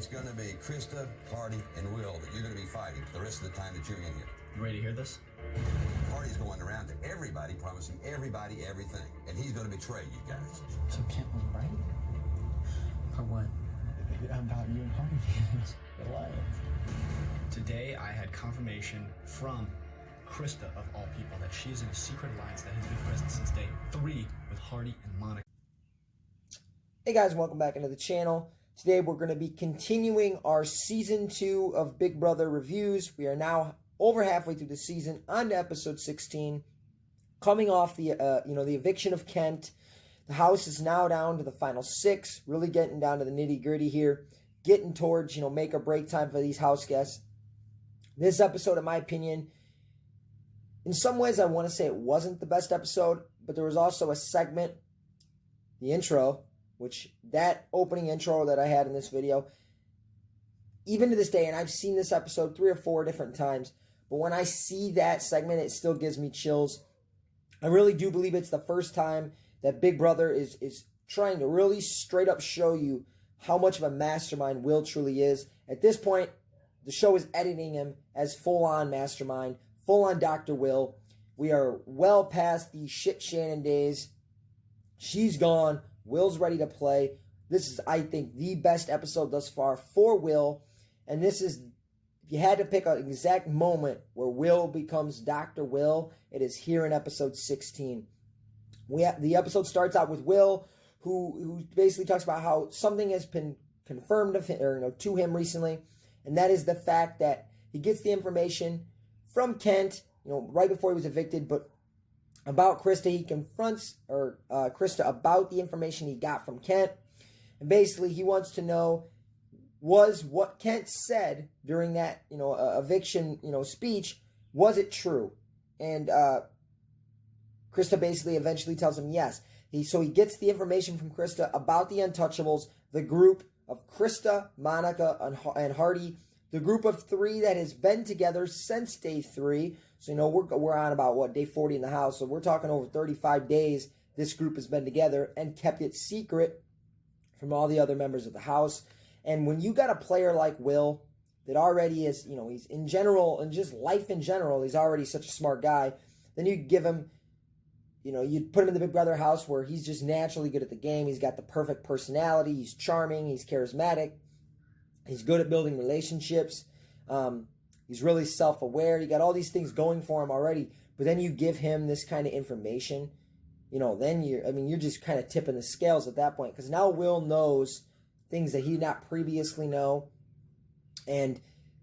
it's going to be Krista, Hardy, and Will that you're going to be fighting the rest of the time that you're in here. You ready to hear this? Hardy's going around to everybody, promising everybody everything, and he's going to betray you guys. So Kent was right? Or what? About you and Hardy being alliance. Today, I had confirmation from Krista, of all people, that she is in a secret alliance that has been present since day 3 with Hardy and Monica. Hey guys, welcome back into the channel. Today we're going to be continuing our Season 2 of Big Brother reviews. We are now over halfway through the season, on to episode 16. Coming off the the eviction of Kent. The house is now down to the final 6, really getting down to the nitty-gritty here, getting towards, make or break time for these house guests. This episode, in my opinion, in some ways I want to say it wasn't the best episode, but there was also a segment, the intro, which that opening intro that I had in this video, even to this day, and I've seen this episode 3 or 4 different times, but when I see that segment, it still gives me chills. I really do believe it's the first time that Big Brother is trying to really straight up show you how much of a mastermind Will truly is. At this point, the show is editing him as full-on mastermind, full-on Dr. Will. We are well past the shit Shannon days. She's gone. Will's ready to play. This is, I think, the best episode thus far for Will. And this is, if you had to pick an exact moment where Will becomes Dr. Will, it is here in episode 16. The episode starts out with Will, who basically talks about how something has been confirmed of him, to him recently, and that is the fact that he gets the information from Kent, right before he was evicted, but about Krista. He confronts Krista about the information he got from Kent, and basically he wants to know, was what Kent said during that eviction speech, was it true? And Krista basically eventually tells him yes. So he gets the information from Krista about the Untouchables, the group of Krista, Monica, and Hardy, the group of 3 that has been together since day 3. So we're on about day 40 in the house. So we're talking over 35 days. This group has been together and kept it secret from all the other members of the house. And when you got a player like Will that already is, he's in general, and just life in general, he's already such a smart guy, then you give him, you'd put him in the Big Brother house where he's just naturally good at the game. He's got the perfect personality. He's charming. He's charismatic. He's good at building relationships. He's really self-aware. You got all these things going for him already. But then you give him this kind of information, then you're just kind of tipping the scales at that point. Because now Will knows things that he did not previously know. And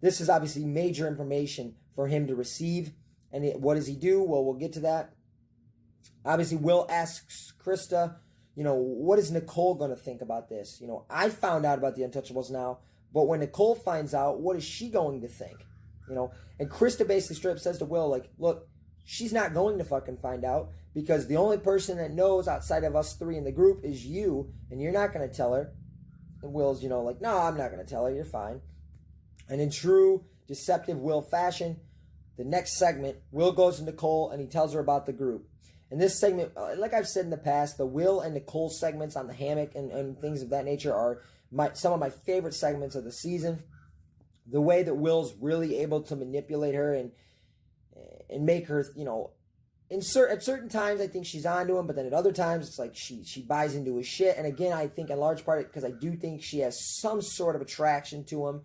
this is obviously major information for him to receive. And what does he do? Well, we'll get to that. Obviously, Will asks Krista, what is Nicole going to think about this? I found out about the Untouchables now, but when Nicole finds out, what is she going to think? And Krista basically straight up says to Will, look, she's not going to fucking find out because the only person that knows outside of us 3 in the group is you, and you're not going to tell her. And Will's, no, I'm not going to tell her. You're fine. And in true deceptive Will fashion, the next segment, Will goes to Nicole and he tells her about the group. And this segment, like I've said in the past, the Will and Nicole segments on the hammock and things of that nature are some of my favorite segments of the season. The way that Will's really able to manipulate her and make her, at certain times I think she's onto him, but then at other times it's like she buys into his shit. And again, I think in large part because I do think she has some sort of attraction to him.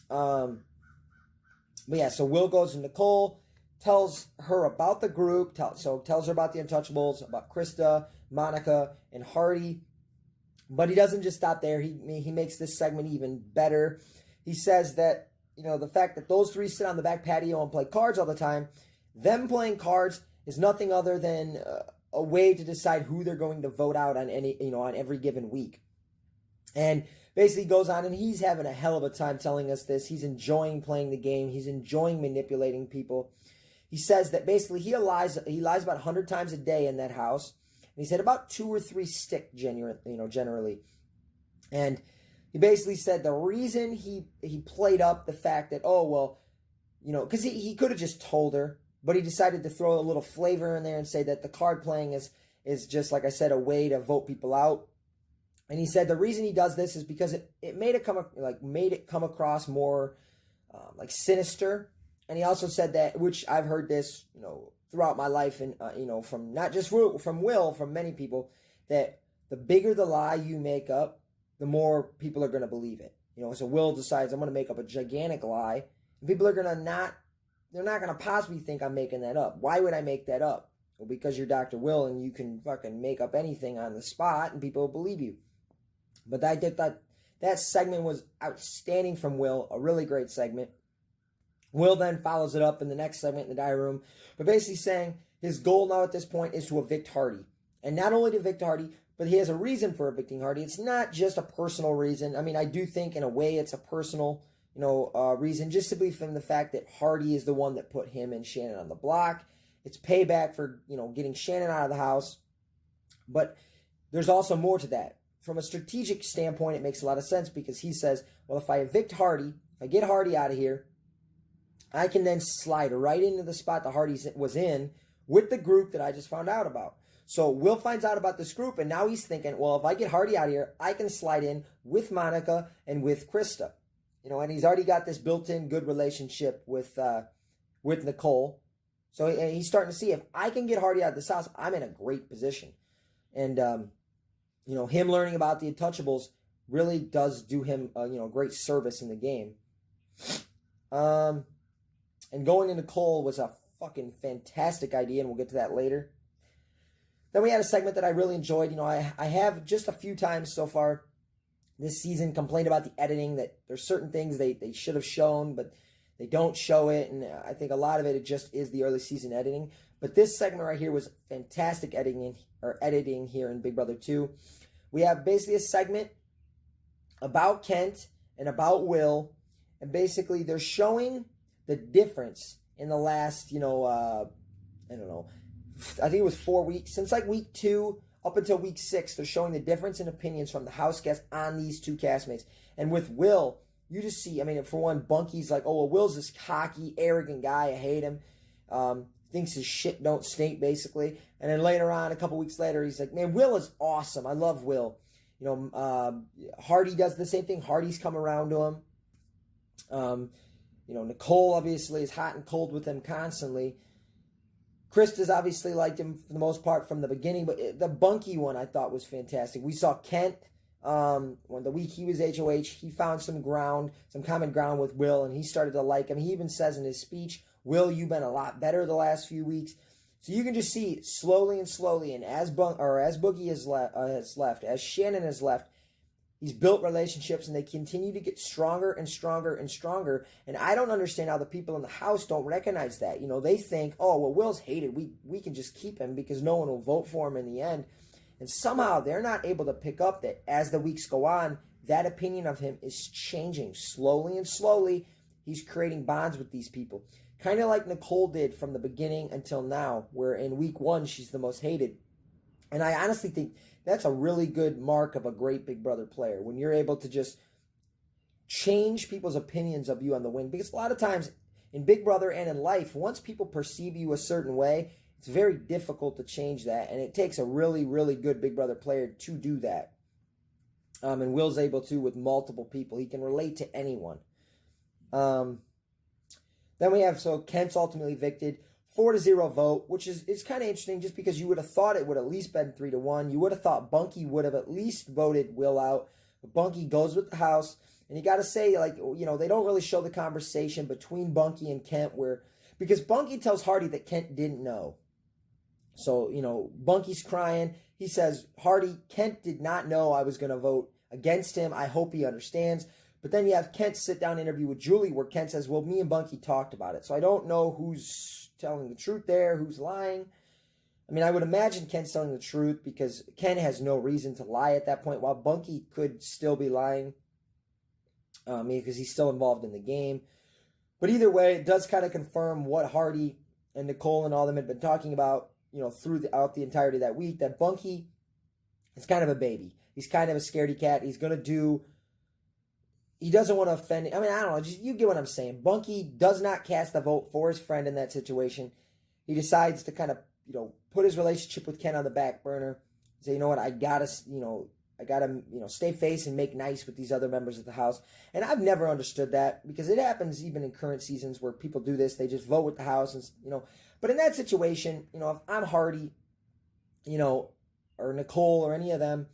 But yeah, so Will goes to Nicole, tells her about the group, tells her about the Untouchables, about Krista, Monica, and Hardy. But he doesn't just stop there. He makes this segment even better. He says that, the fact that those 3 sit on the back patio and play cards all the time, them playing cards is nothing other than a way to decide who they're going to vote out on on every given week. And basically goes on, and he's having a hell of a time telling us this. He's enjoying playing the game. He's enjoying manipulating people. He says that basically he lies about 100 times a day in that house. And he said about 2 or 3 stick generally. And he basically said the reason he played up the fact that, because he could have just told her, but he decided to throw a little flavor in there and say that the card playing is just, like I said, a way to vote people out. And he said the reason he does this is because it made it come across more like sinister. And he also said that, which I've heard this, throughout my life, and from not just from Will, from many people, that the bigger the lie you make up, the more people are going to believe it. So Will decides, I'm going to make up a gigantic lie, and people are going to they're not going to possibly think I'm making that up. Why would I make that up? Well, because you're Dr. Will and you can fucking make up anything on the spot and people will believe you. But I did that segment was outstanding from Will, a really great segment. Will then follows it up in the next segment in the diary room, but basically saying his goal now at this point is to evict Hardy. And not only to evict Hardy, but he has a reason for evicting Hardy. It's not just a personal reason. I mean, I do think in a way it's a personal, reason, just simply from the fact that Hardy is the one that put him and Shannon on the block. It's payback for, getting Shannon out of the house. But there's also more to that. From a strategic standpoint, it makes a lot of sense because he says, well, if I evict Hardy, if I get Hardy out of here, I can then slide right into the spot that Hardy was in with the group that I just found out about. So Will finds out about this group, and now he's thinking, well, if I get Hardy out of here, I can slide in with Monica and with Krista. And he's already got this built-in good relationship with Nicole. So he's starting to see, if I can get Hardy out of this house, I'm in a great position. And, him learning about the Untouchables really does do him, great service in the game. And going into Nicole was a fucking fantastic idea, and we'll get to that later. Then we had a segment that I really enjoyed. I have just a few times so far this season complained about the editing, that there's certain things they should have shown, but they don't show it, and I think a lot of it just is the early season editing. But this segment right here was fantastic editing here in Big Brother 2. We have basically a segment about Kent and about Will, and basically they're showing the difference in the last, I don't know, I think it was 4 weeks, since like week 2 up until week 6, they're showing the difference in opinions from the house guests on these two castmates. And with Will, you just see, for one, Bunky's like, oh, well, Will's this cocky, arrogant guy. I hate him. Thinks his shit don't stink, basically. And then later on, a couple weeks later, he's like, man, Will is awesome. I love Will. Hardy does the same thing. Hardy's come around to him. Nicole obviously is hot and cold with him constantly. Krista's obviously liked him for the most part from the beginning, but the Bunky one I thought was fantastic. We saw Kent, when the week he was HOH, he found some common ground with Will, and he started to like him. He even says in his speech, Will, you've been a lot better the last few weeks. So you can just see slowly and slowly, and as Boogie has left, as Shannon has left, he's built relationships, and they continue to get stronger and stronger and stronger. And I don't understand how the people in the house don't recognize that. They think, oh, well, Will's hated. We can just keep him because no one will vote for him in the end. And somehow they're not able to pick up that as the weeks go on, that opinion of him is changing slowly and slowly. He's creating bonds with these people. Kind of like Nicole did from the beginning until now, where in week 1, she's the most hated. And I honestly think that's a really good mark of a great Big Brother player, when you're able to just change people's opinions of you on the win. Because a lot of times in Big Brother and in life, once people perceive you a certain way, it's very difficult to change that. And it takes a really, really good Big Brother player to do that. And Will's able to with multiple people. He can relate to anyone. Then we have, Kent's ultimately evicted. 4-0 vote, which is kind of interesting, just because you would have thought it would at least been 3-1. You would have thought Bunky would have at least voted Will out. But Bunky goes with the house. And you got to say, they don't really show the conversation between Bunky and Kent, because Bunky tells Hardy that Kent didn't know. So, Bunky's crying. He says, Hardy, Kent did not know I was going to vote against him. I hope he understands. But then you have Kent's sit-down interview with Julie, where Kent says, well, me and Bunky talked about it. So I don't know who's telling the truth there, who's lying. I would imagine Kent's telling the truth, because Kent has no reason to lie at that point, while Bunky could still be lying, because he's still involved in the game. But either way, it does kind of confirm what Hardy and Nicole and all them had been talking about, throughout the entirety of that week, that Bunky is kind of a baby. He's kind of a scaredy cat. He doesn't want to offend. I don't know. You get what I'm saying. Bunky does not cast a vote for his friend in that situation. He decides to kind of, put his relationship with Ken on the back burner. Say, you know what, I gotta, I gotta, stay face and make nice with these other members of the house. And I've never understood that, because it happens even in current seasons where people do this. They just vote with the house, and But in that situation, if I'm Hardy, or Nicole or any of them,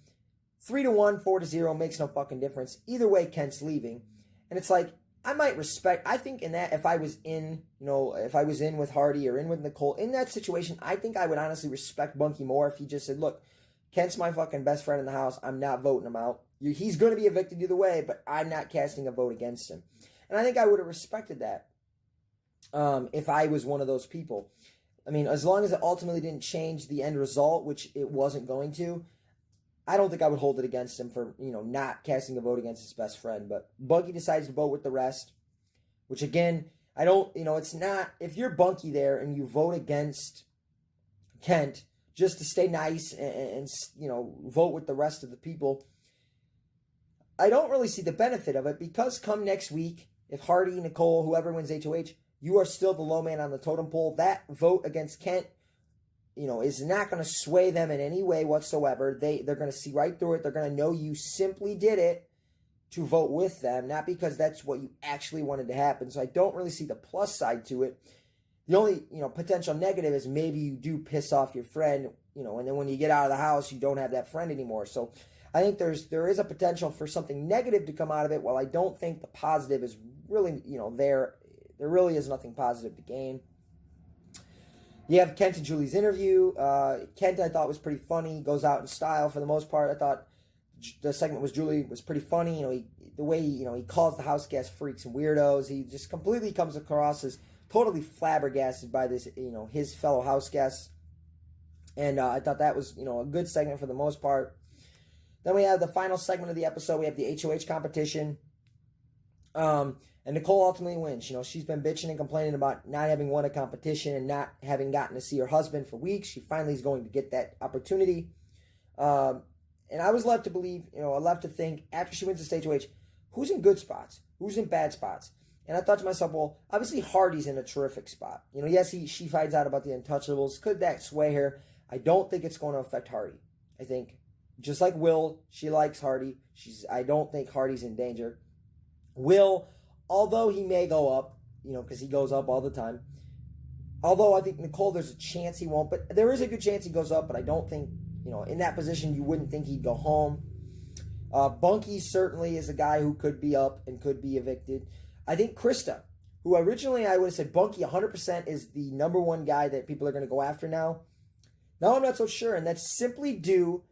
3-1, 4-0 makes no fucking difference. Either way, Kent's leaving, and it's like, I might respect. I think in that, if I was in with Hardy or in with Nicole in that situation, I think I would honestly respect Bunky more if he just said, "Look, Kent's my fucking best friend in the house. I'm not voting him out. He's going to be evicted either way, but I'm not casting a vote against him." And I think I would have respected that if I was one of those people. I mean, as long as it ultimately didn't change the end result, which it wasn't going to, I don't think I would hold it against him for, not casting a vote against his best friend. But Bunky decides to vote with the rest, which again, I don't, it's not, if you're Bunky there and you vote against Kent just to stay nice and vote with the rest of the people, I don't really see the benefit of it, because come next week, if Hardy, Nicole, whoever wins HOH, you are still the low man on the totem pole. That vote against Kent, is not going to sway them in any way whatsoever. They're going to see right through it. They're going to know you simply did it to vote with them, not because that's what you actually wanted to happen. So I don't really see the plus side to it. The only, potential negative is maybe you do piss off your friend, and then when you get out of the house, you don't have that friend anymore. So I think there is a potential for something negative to come out of it, while I don't think the positive is really, there really is nothing positive to gain. You have Kent and Julie's interview. Kent, I thought, was pretty funny. He goes out in style for the most part. I thought the segment with Julie was pretty funny. The way he calls the house guests freaks and weirdos. He just completely comes across as totally flabbergasted by this, his fellow house guests. And I thought that was, a good segment for the most part. Then we have the final segment of the episode. We have the HOH competition. And Nicole ultimately wins. She's been bitching and complaining about not having won a competition and not having gotten to see her husband for weeks. She finally is going to get that opportunity. And I was left to believe, left to think, after she wins this HOH, who's in good spots? Who's in bad spots? And I thought to myself, well, obviously Hardy's in a terrific spot. Yes, she finds out about the Untouchables. Could that sway her? I don't think it's going to affect Hardy. I think, just like Will, she likes Hardy. I don't think Hardy's in danger. Will, although he may go up, because he goes up all the time. Although I think Nicole, there's a chance he won't, but there is a good chance he goes up, but I don't think, in that position, you wouldn't think he'd go home. Bunky certainly is a guy who could be up and could be evicted. I think Krista, who originally I would have said Bunky 100% is the number one guy that people are going to go after now. Now I'm not so sure, and that's simply due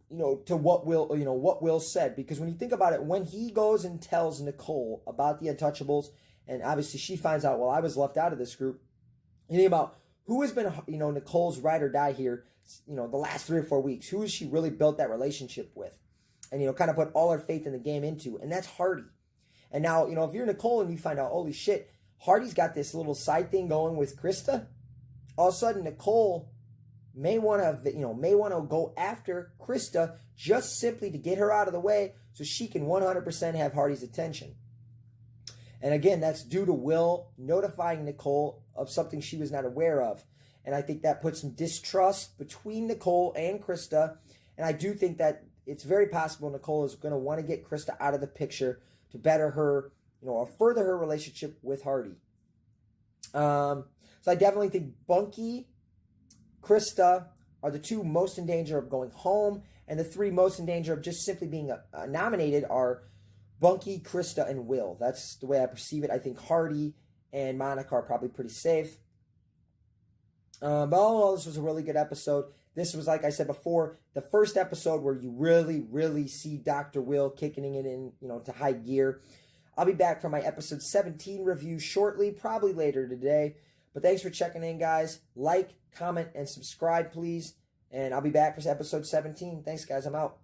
to what Will said. Because when you think about it, when he goes and tells Nicole about the Untouchables, and obviously she finds out, well, I was left out of this group, you think about who has been, Nicole's ride or die here, the last 3 or 4 weeks. Who has she really built that relationship with? And, kind of put all her faith in the game into, and that's Hardy. And now, if you're Nicole and you find out, holy shit, Hardy's got this little side thing going with Krista, all of a sudden Nicole may want to go after Krista just simply to get her out of the way so she can 100% have Hardy's attention. And again, that's due to Will notifying Nicole of something she was not aware of. And I think that puts some distrust between Nicole and Krista. And I do think that it's very possible Nicole is going to want to get Krista out of the picture to better her, or further her relationship with Hardy. So I definitely think Bunky, Krista are the 2 most in danger of going home, and the 3 most in danger of just simply being nominated are Bunky, Krista, and Will. That's the way I perceive it. I think Hardy and Monica are probably pretty safe. But all in all, this was a really good episode. This was, like I said before, the first episode where you really, really see Dr. Will kicking it in, to high gear. I'll be back for my episode 17 review shortly, probably later today. But thanks for checking in, guys. Like, comment, and subscribe, please. And I'll be back for episode 17. Thanks, guys. I'm out.